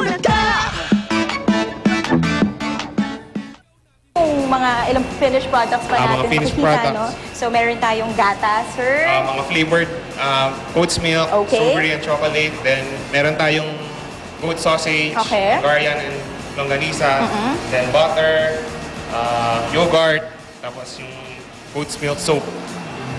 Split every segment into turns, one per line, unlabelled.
Una ka!
Mga ilang finished products pa natin
mga finished
makikita,
products.
no? So, meron tayong gata, sir.
Mga flavored oats milk,
Okay.
strawberry and chocolate. Then, meron tayong goat sausage,
Okay.
Hungarian and longganisa. Then, butter, yogurt, tapos yung goat's milk soap.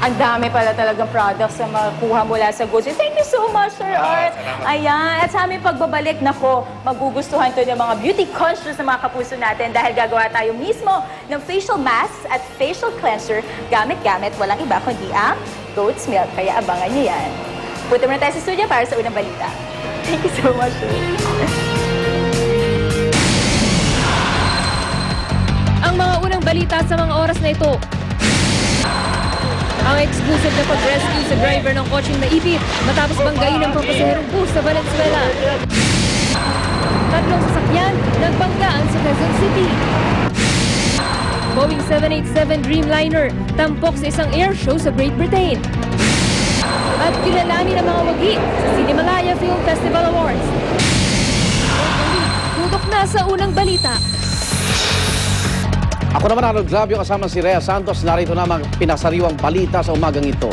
Ang dami pala talagang products na makuha mula sa goods. Thank you so much, Sir Art.
Salamat.
Ayan. At sa aming pagbabalik, nako, magugustuhan to ng mga beauty conscious na mga kapuso natin dahil gagawa tayo mismo ng facial masks at facial cleanser gamit-gamit walang iba kundi ang goat's milk. Kaya abangan niyo yan. Punta muna tayo sa studio para sa unang balita. Thank you so much, Sir.
Ang mga unang balita sa mga oras na ito. Ang exclusive na pag-rescue sa driver ng kotseng naipit matapos banggain ng pampasaherong bus sa Valenzuela. Tatlong sasakyan nagbanggaan sa Quezon City. Boeing 787 Dreamliner tampok sa isang air show sa Great Britain. At kilalanin ang mga wagi sa Cinemalaya Film Festival Awards. Tutok na sa unang balita.
Ako naman Arnold Glavio kasama si Rhea Santos. Narito namang pinasariwang balita sa umagang ito.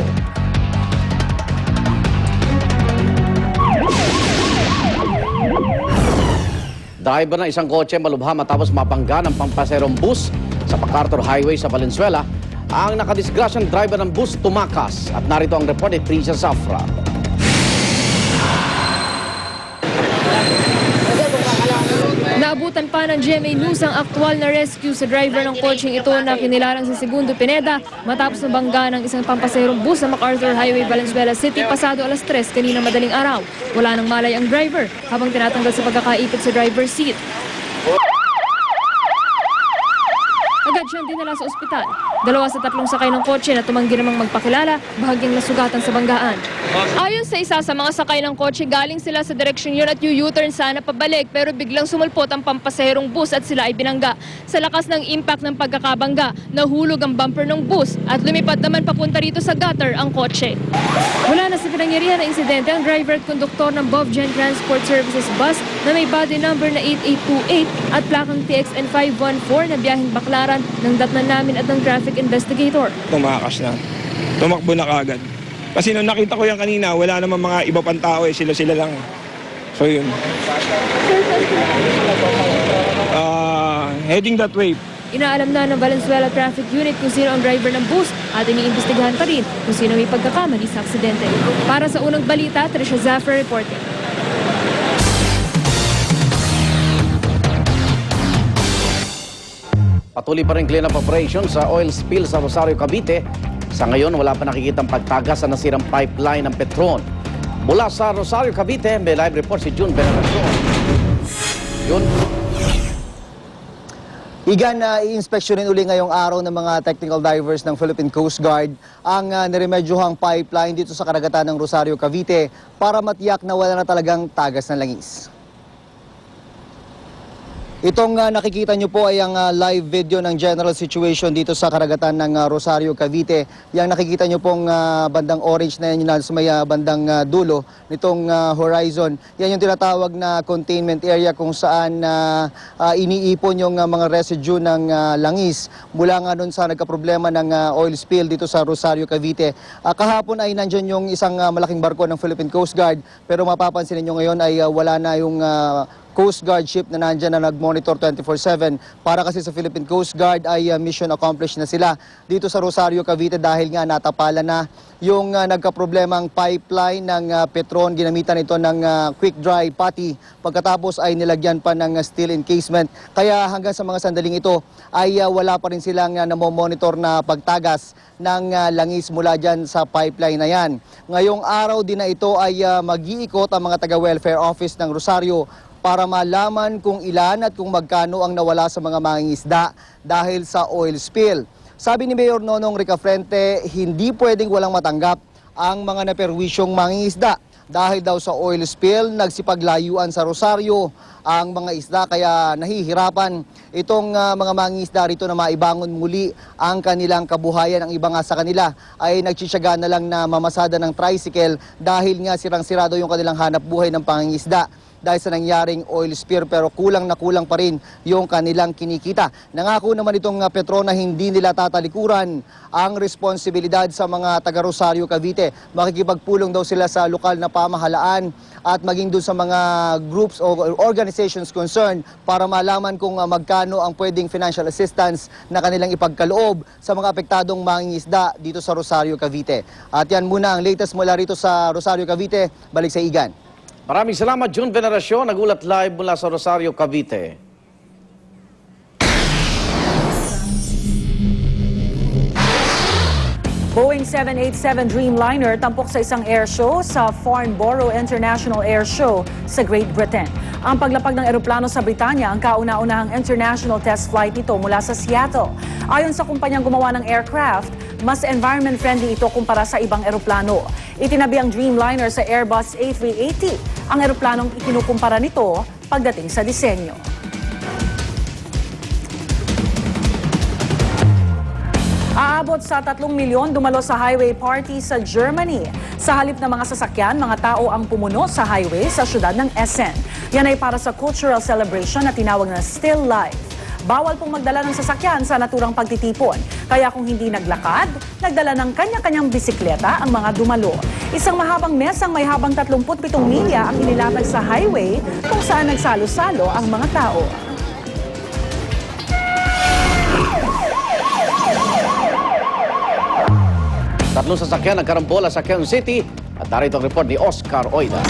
Driver ng isang kotse malubha matapos mapangga ng pampaserong bus sa MacArthur Highway sa Valenzuela. Ang nakadisgrasyang driver ng bus tumakas. At narito ang report ni Tricia Zafra.
Naabutan pa ng GMA News ang aktual na rescue sa driver ng kotseng ito na kinilalang si Segundo Pineda matapos nabangga ng isang pampaserong bus sa MacArthur Highway, Valenzuela City pasado alas 3 kanina madaling araw. Wala nang malay ang driver habang tinatanggal sa pagkakaipit sa driver's seat. Agad siyang dinala sa ospital. Dalawa sa tatlong sakay ng kotse na tumanggi namang magpakilala, bahagyang nasugatan sa banggaan. Ayon sa isa sa mga sakay ng kotse, galing sila sa direksyon yun at U-turn sana pabalik pero biglang sumulpot ang pampasaherong bus at sila ay binangga. Sa lakas ng impact ng pagkakabangga, nahulog ang bumper ng bus at lumipad naman papunta rito sa gutter ang kotse. Wala na sa pinangyarihan na insidente ang driver at konduktor ng Bovgen Transport Services bus na may body number na 8828 at plakang TXN 514 na biyaheng Baklaran ng datnan namin at ng traffic investigator.
Tumakas na. Tumakbo na kagad. Kasi nung nakita ko yan kanina, wala naman mga iba pang tao eh. Sila-sila lang. So yun. Heading that way.
Inaalam na ng Valenzuela Traffic Unit kung sino ang driver ng bus at iniimbestigahan pa rin kung sino may pagkakamali sa aksidente. Para sa unang balita, Tricia Zafra reporting.
Patuloy pa rin clean-up operation sa oil spill sa Rosario, Cavite. Sa ngayon, wala pa nakikitang pagtagas sa nasirang pipeline ng Petron. Mula sa Rosario, Cavite, may live report si June Veneracion. Yun.
Igan, i-inspeksyonin uli ngayong araw ng mga technical divers ng Philippine Coast Guard ang niremedyohang pipeline dito sa karagatan ng Rosario, Cavite para matiyak na wala na talagang tagas ng langis. Itong nakikita nyo po ay ang live video ng general situation dito sa karagatan ng Rosario, Cavite. Yang nakikita nyo pong bandang orange na yan sa may bandang dulo nitong horizon. Yan yung tinatawag na containment area kung saan iniipon yung mga residue ng langis mula nga nun sa nagkaproblema ng oil spill dito sa Rosario, Cavite. Kahapon ay nandyan yung isang malaking barko ng Philippine Coast Guard pero mapapansin niyo ngayon ay wala na yung Coast Guard ship na nandyan na nag-monitor 24/7 para kasi sa Philippine Coast Guard ay mission accomplished na sila dito sa Rosario, Cavite dahil nga natapalan na yung nagkaproblemang pipeline ng Petron. Ginamitan ito ng quick dry putty pagkatapos ay nilagyan pa ng steel encasement. Kaya hanggang sa mga sandaling ito ay wala pa rin silang namomonitor na pagtagas ng langis mula dyan sa pipeline na yan. Ngayong araw din na ito ay mag-iikot ang mga taga-welfare office ng Rosario para malaman kung ilan at kung magkano ang nawala sa mga mangingisda dahil sa oil spill. Sabi ni Mayor Nonong Ricafrente, hindi pwedeng walang matanggap ang mga naperwisyong mangingisda dahil daw sa oil spill, nagsipaglayuan sa Rosario ang mga isda kaya nahihirapan itong mga mangingisda rito na maibangon muli ang kanilang kabuhayan. Ang iba nga sa kanila ay nagtsitsaga na lang na mamasada ng tricycle dahil nga sirang-sirado yung kanilang hanap buhay ng pangingisda. dahil sa nangyaring oil spill, pero kulang na kulang pa rin yung kanilang kinikita. Nangako naman itong Petron na hindi nila tatalikuran ang responsibilidad sa mga taga Rosario, Cavite. Makikipagpulong daw sila sa lokal na pamahalaan at maging doon sa mga groups o organizations concerned para malaman kung magkano ang pwedeng financial assistance na kanilang ipagkaloob sa mga apektadong mangingisda dito sa Rosario, Cavite. At yan muna ang latest mula rito sa Rosario, Cavite. Balik sa Igan.
Maraming salamat, June Veneracion. Nagulat live mula sa Rosario, Cavite.
Boeing 787 Dreamliner tampok sa isang airshow sa Farnborough International Airshow sa Great Britain. Ang paglapag ng eroplano sa Britanya ang kauna-unahang international test flight nito mula sa Seattle. Ayon sa kumpanyang gumawa ng aircraft, mas environment-friendly ito kumpara sa ibang eroplano. Itinabi ang Dreamliner sa Airbus A380, ang eroplanong ikinukumpara nito pagdating sa disenyo. Aabot sa 3 milyon dumalo sa highway party sa Germany. Sa halip ng mga sasakyan, mga tao ang pumuno sa highway sa syudad ng Essen. Yan ay para sa cultural celebration na tinawag na Still Life. Bawal pong magdala ng sasakyan sa naturang pagtitipon. Kaya kung hindi naglakad, nagdala ng kanya-kanyang bisikleta ang mga dumalo. Isang mahabang mesang may habang 37 milya ang inilatag sa highway kung saan nagsalo-salo ang mga tao.
Tatlong sasakyan nagkarambola sa Quezon City at narito ang report ni Oscar Oida.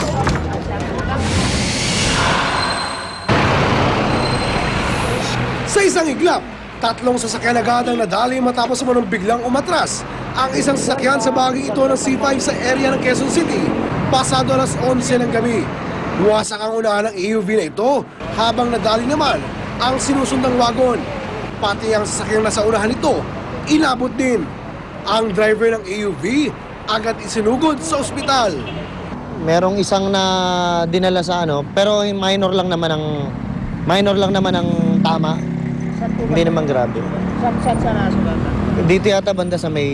Sa isang iglap, tatlong sasakyan agad ang nadali matapos naman biglang umatras. Ang isang sasakyan sa bahagi ito ng C5 sa area ng Quezon City, pasado alas 11 ng gabi. Wasak ang unahan ng EUV na ito, habang nadali naman ang sinusundang wagon. Pati ang sasakyang nasa unahan nito, inabot din. Ang driver ng EUV agad isinugod sa ospital.
Merong isang na dinala sa pero minor lang naman ang tama. Hindi naman grabe.
Saan nasugatan?
Dito yata banda sa may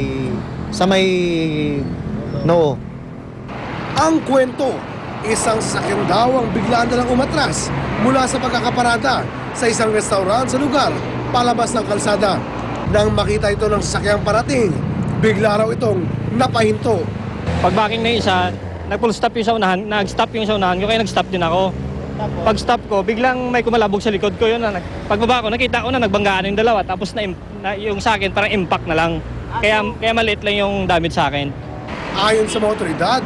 noo.
Ang kwento, isang sasakyan daw ang biglaan na lang umatras mula sa pagkakaparada sa isang restaurant sa lugar palabas ng kalsada. Nang makita ito ng sasakyang parating, bigla raw itong napahinto.
Pag-backing na isa, nag-full stop yung sa unahan, nag-stop yung sa unahan ko, kaya nag-stop din ako. Pag-stop ko, biglang may kumalabog sa likod ko. Yun, pagbaba ko, nakita ko na nagbanggaan yung dalawa, tapos yung sa akin parang impact na lang. Kaya maliit lang yung damage sa akin.
Ayon sa mga otoridad,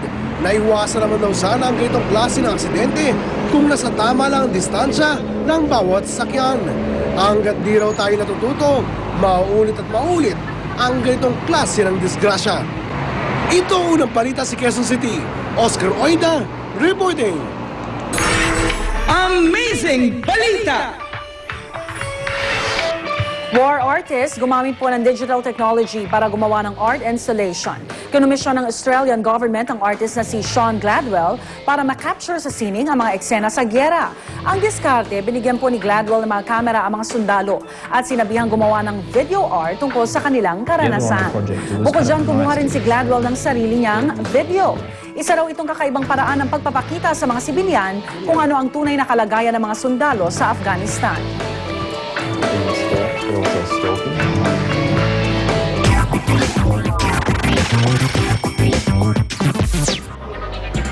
naiwasan naman daw sana ang ganitong klase ng aksidente kung nasa tama lang ang distansya ng bawat sasakyan. Hanggat di raw tayo natututo, mauulit at maulit ang ganitong klase ng disgrasya. Ito ang unang balita sa Quezon City. Oscar Oida, reporting.
Amazing Balita!
War artists gumamit po ng digital technology para gumawa ng art installation. Kinomisyon ng Australian government ang artist na si Sean Gladwell para makapture sa sining ang mga eksena sa gyera. Ang diskarte, binigyan po ni Gladwell ng mga kamera ang mga sundalo at sinabihang gumawa ng video art tungkol sa kanilang karanasan. Bukod dyan, kumuha rin si Gladwell ng sarili niyang video. Isa raw itong kakaibang paraan ng pagpapakita sa mga sibilyan kung ano ang tunay na kalagayan ng mga sundalo sa Afghanistan.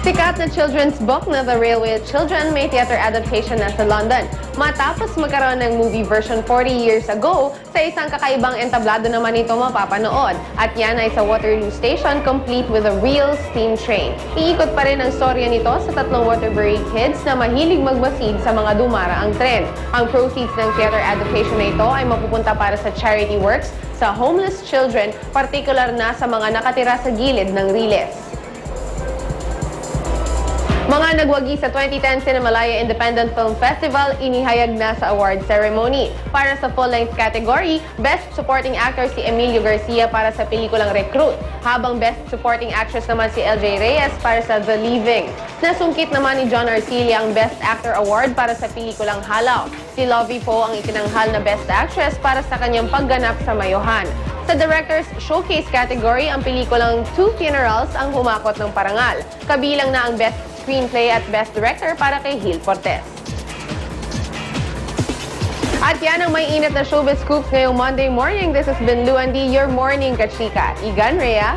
Sikat na children's book na The Railway Children may theater adaptation na sa London. Matapos magkaroon ng movie version 40 years ago, sa isang kakaibang entablado naman ito mapapanood. At yan ay sa Waterloo Station, complete with a real steam train. Iikot pa rin ang storya nito sa tatlong Waterbury kids na mahilig magmasid sa mga dumaraang tren. Ang proceeds ng theater adaptation na ito ay mapupunta para sa charity works sa homeless children, partikular na sa mga nakatira sa gilid ng riles. Mga nagwagi sa 2010 Cinemalaya Independent Film Festival, inihayag na sa award ceremony. Para sa full-length category, Best Supporting Actor si Emilio Garcia para sa pelikulang Recruit, habang Best Supporting Actress naman si LJ Reyes para sa The Leaving. Nasungkit naman ni John Arcilla ang Best Actor Award para sa pelikulang Halaw. Si Lovie Poe ang itinanghal na Best Actress para sa kanyang pagganap sa Mayohan. Sa Director's Showcase category, ang pelikulang Two Funerals ang humakot ng parangal. Kabilang na ang Best Screenplay at Best Director para kay Gil Portes. At yan ang may init na showbiz scoops ngayong Monday morning. This has been Luandi, your morning kachika. Igan, Rhea.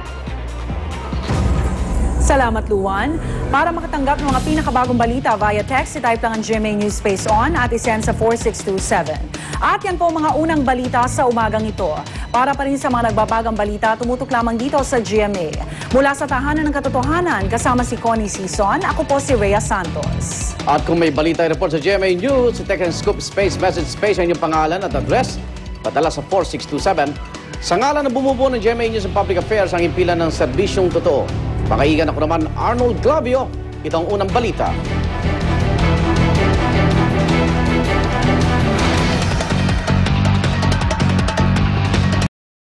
Salamat, Luan. Para makatanggap ng mga pinakabagong balita via text, i-type lang ang GMA News Space On at isend sa 4627. At yan po ang mga unang balita sa umagang ito. Para pa rin sa mga nagbabagang balita, tumutok lamang dito sa GMA. Mula sa Tahanan ng Katotohanan, kasama si Connie Sison, ako po si Rhea Santos.
At kung may balita i-report sa GMA News, i-text and scoop space message space ang inyong pangalan at address, padala sa 4627. Sa ngalan ng bumubuo ng GMA News and Public Affairs ang impilan ng serbisyong totoo. Pakaigan ako naman Arnold Glavio, itong unang balita.